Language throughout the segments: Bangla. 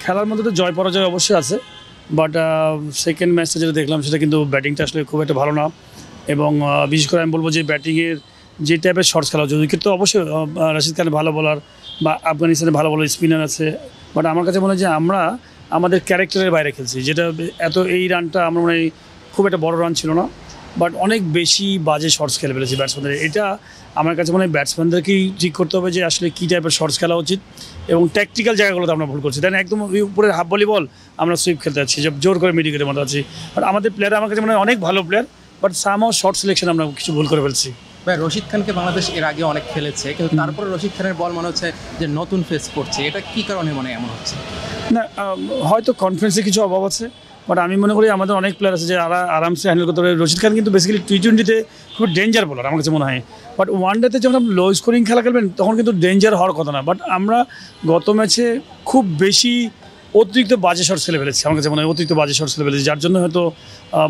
খেলার মধ্যে তো জয় পরাজয় অবশ্যই আছে, বাট সেকেন্ড ম্যাচটা যেটা দেখলাম সেটা কিন্তু ব্যাটিংটা আসলে খুব একটা ভালো না, এবং বিশেষ করে আমি বলবো যে ব্যাটিংয়ের যে টাইপের শর্টস খেলা হচ্ছে, উইকেট তো অবশ্যই রাশিদ খান ভালো বলার বা আফগানিস্তানে ভালো ভালো স্পিনার আছে, বাট আমার কাছে মনে হয় যে আমরা আমাদের ক্যারেক্টারের বাইরে খেলছি, যেটা এই রানটা আমরা মনে হয় খুব একটা বড় রান ছিল না, বাট অনেক বেশি বাজে শর্টস খেলে ফেলেছি ব্যাটসম্যানদের। এটা আমার কাছে মনে হয় ব্যাটসম্যানদেরকেই ঠিক করতে হবে যে আসলে কী টাইপের শর্টস খেলা উচিত, এবং ট্যাকটিক্যাল জায়গাগুলোতে আমরা ভুল করছি। তাই না, একদম উপরের হাফ ভলিবল আমরা সুইপ খেলতে যাচ্ছি, যে জোর করে মিডিকেটের মতো আছি, বাট আমাদের প্লেয়ার আমার কাছে মনে হয় অনেক ভালো player, but somehow short selection আমরা কিছু ভুল করে ফেলছি। ভাই রশিদ খানকে বাংলাদেশ এর আগে অনেক খেলেছে, কিন্তু তারপরে রশিদ খানের বল মনে হচ্ছে যে নতুন ফেস করছে, এটা কি কারণে মনে হয় এমন হচ্ছে? না, হয়তো কনফিডেন্সের কিছু অভাব আছে, বাট আমি মনে করি আমাদের অনেক প্লেয়ার আছে যে আরামসে হ্যান্ডেল করতে পারে। রশিদ খান কিন্তু বেসিক্যালি টি-20-তে খুব ডেঞ্জার বলার আমার কাছে মনে হয়, বাট ওয়ান ডেতে যখন আপনি লো স্কোরিং খেলা খেলবেন তখন কিন্তু ডেঞ্জার হওয়ার কথা না, বাট আমরা গত ম্যাচে খুব বেশি অতিরিক্ত বাজে শট খেলে ফেলেছি, আমার কাছে মনে হয় অতিরিক্ত বাজে শট খেলে ফেলেছি, যার জন্য হয়তো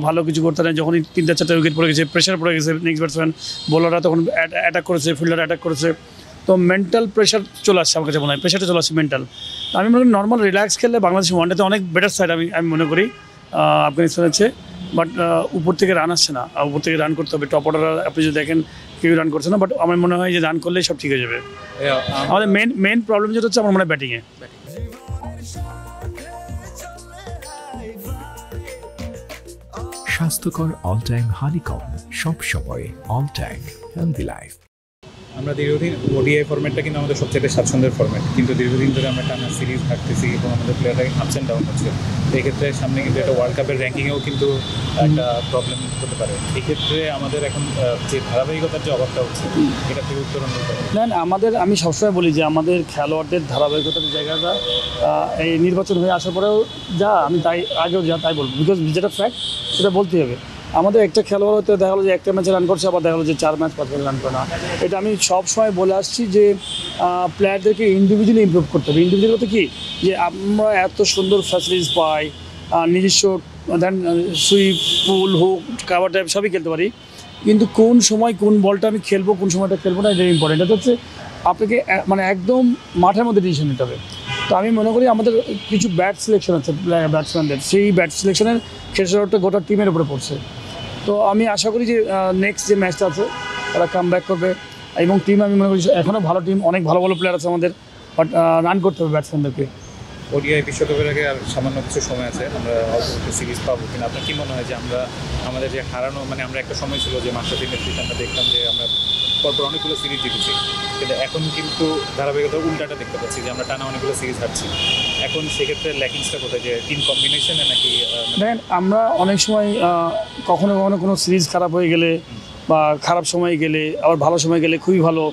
ভালো কিছু করতে নেই। যখনই 3-4 উইকেট পড়ে গেছে, প্রেশার পড়ে গেছে, নেক্সট ব্যাটসম্যান বোলাররা তখন অ্যাটাক করেছে, ফিল্ডার অ্যাটাক করেছে, তো মেন্টাল প্রেশার চলে আসছে আমার কাছে মনে হয়, প্রেশারটা চলে আসছে মেন্টাল। আমি মনে করি নর্মাল রিল্যাক্স খেললে বাংলাদেশ ওয়ান ডেতে অনেক বেটার সাইড আমি মনে করি আফগানিস্তান আছে, বাট উপর থেকে রান আসছে না, উপর থেকে রান করতে হবে। টপ অর্ডার আপনি যদি দেখেন কেউ রান করছে না, বাট আমার মনে হয় যে রান করলেই সব ঠিক হয়ে যাবে। আমাদের মেন প্রবলেম যেটা হচ্ছে আমার মনে হয় ব্যাটিংয়ে। স্বাস্থ্যকর অল টাইম হানিকম, সব সময় অল টাইম হেলদি লাইফ। আমরা দীর্ঘদিন ওডিআই ফরম্যাটটা কিন্তু আমাদের সবচেয়ে স্বাচ্ছন্দ্যের ফরম্যাট, কিন্তু দীর্ঘদিন ধরে আমরা টানা সিরিজ হাঁটতেছি এবং আমাদের প্লেয়াররা আপস অ্যান্ড ডাউন হচ্ছে। তো এক্ষেত্রে সামনে কিন্তু একটা ওয়ার্ল্ড কাপের র্যাঙ্কিংয়েও কিন্তু একটা প্রবলেম হতে পারে। এক্ষেত্রে আমাদের এখন যে ধারাবাহিকতার যে অভাবটা হচ্ছে, এটা থেকে উত্তরণ করতে হবে। না, আমি সবসময় বলি যে আমাদের খেলোয়াড়দের ধারাবাহিকতার জায়গাটা এই নির্বাচন হয়ে আসার পরেও আমি আগেও তাই বলবো, বিকজ যেটা ফ্যাক্ট সেটা বলতেই হবে। আমাদের একটা খেলোয়াড় হয়তো দেখা গেলো যে একটা ম্যাচে রান করছে, আবার দেখা গেলো যে 4 ম্যাচ 5 ম্যাচ রান করে না। এটা আমি সবসময় বলে আসছি যে প্লেয়ারদেরকে ইন্ডিভিজুয়ালি ইমপ্রুভ করতে হবে। ইন্ডিভিজুয়াল হতে কি, যে আমরা এত সুন্দর ফ্যাসিলিটিস পাই, নিজস্ব দেন সুইপ, পুল, হুক, কাভার টাইপ সবই খেলতে পারি, কিন্তু কোন সময় কোন বলটা আমি খেলবো, কোন সময়টা খেলবো না, এটা ইম্পর্টেন্ট। এটা হচ্ছে আপনাকে মানে একদম মাঠের মধ্যে ডিসিশন নিতে হবে। তো আমি মনে করি আমাদের কিছু ব্যাট সিলেকশন আছে ব্যাটসম্যানদের, সেই ব্যাট সিলেকশনের খেসারতটা গোটা টিমের উপরে পড়ছে। তো আমি আশা করি যে নেক্সট যে ম্যাচটা আছে তারা কাম ব্যাক করবে, এবং টিম আমি মনে করি এখনও ভালো টিম, অনেক ভালো ভালো প্লেয়ার আছে আমাদের, বাট রান করতে হবে ব্যাটসম্যানদেরকে। ওডিআই বিশ্বকাপের আগে আর সামান্য কিছু সময় আছে, আমরা অল্প একটু সিরিজ পাবো কিনা। আপনার কী মনে হয় যে আমাদের যে হারানো, মানে আমরা একটা সময় ছিল যে মাশরাফির নেতৃত্বে আমরা দেখতাম যে আমরা পরপর অনেকগুলো সিরিজ জিতেছি, কিন্তু এখন কিন্তু ধারাবাহিকতা উল্টাটা দেখতে পাচ্ছি যে আমরা টানা অনেকগুলো সিরিজ হারছি। এখন সেক্ষেত্রে ল্যাকিংসটা কোথায়, যে টিম কম্বিনেশনে নাকি? দেখেন, আমরা অনেক সময় কখনো কখনো কোনো সিরিজ খারাপ হয়ে গেলে বা খারাপ সময় গেলে, আবার ভালো সময় গেলে খুবই ভালো,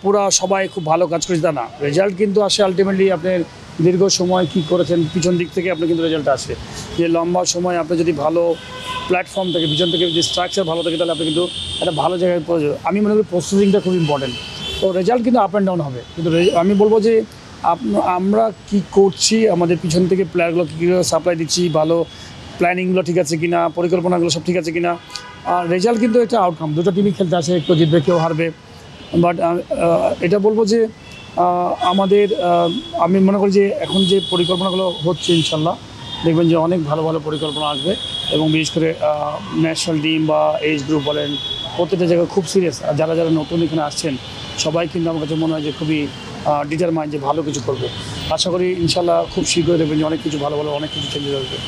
পুরা সবাই খুব ভালো কাজ করেছে তা না। রেজাল্ট কিন্তু আসে আলটিমেটলি আপনার দীর্ঘ সময় কী করেছেন পিছন দিক থেকে আপনার কিন্তু রেজাল্ট আসে। যে লম্বা সময় আপনি যদি ভালো প্ল্যাটফর্ম থেকে, পিছন থেকে যদি স্ট্রাকচার ভালো থাকে, তাহলে আপনি কিন্তু একটা ভালো জায়গায় পৌঁছে যাবে। আমি মনে করি প্রসেসিংটা খুব ইম্পর্টেন্ট। তো রেজাল্ট কিন্তু আপ অ্যান্ড ডাউন হবে, কিন্তু আমি বলবো যে আমরা কি করছি, আমাদের পিছন থেকে প্লেয়ারগুলো কীভাবে সাপ্লাই দিচ্ছি, ভালো প্ল্যানিংগুলো ঠিক আছে কিনা, পরিকল্পনাগুলো সব ঠিক আছে কিনা। আর রেজাল্ট কিন্তু একটা আউটকাম, দুটো টিমই খেলতে আসে, কেউ জিতবে কেউ হারবে, বাট এটা বলবো যে আমাদের আমি মনে করি যে এখন যে পরিকল্পনাগুলো হচ্ছে ইনশাল্লাহ দেখবেন যে অনেক ভালো ভালো পরিকল্পনা আসবে, এবং বিশেষ করে ন্যাশনাল টিম বা এজ গ্রুপ বলেন, প্রত্যেকটা জায়গায় খুব সিরিয়াস। আর যারা যারা নতুন এখানে আসছেন সবাই কিন্তু আমার কাছে মনে হয় যে খুবই ডিটারমাইন্ড যে ভালো কিছু করবে। আশা করি ইনশাল্লাহ খুব শীঘ্রই দেখবেন যে অনেক কিছু ভালো ভালো অনেক কিছু চেঞ্জেস আসবে।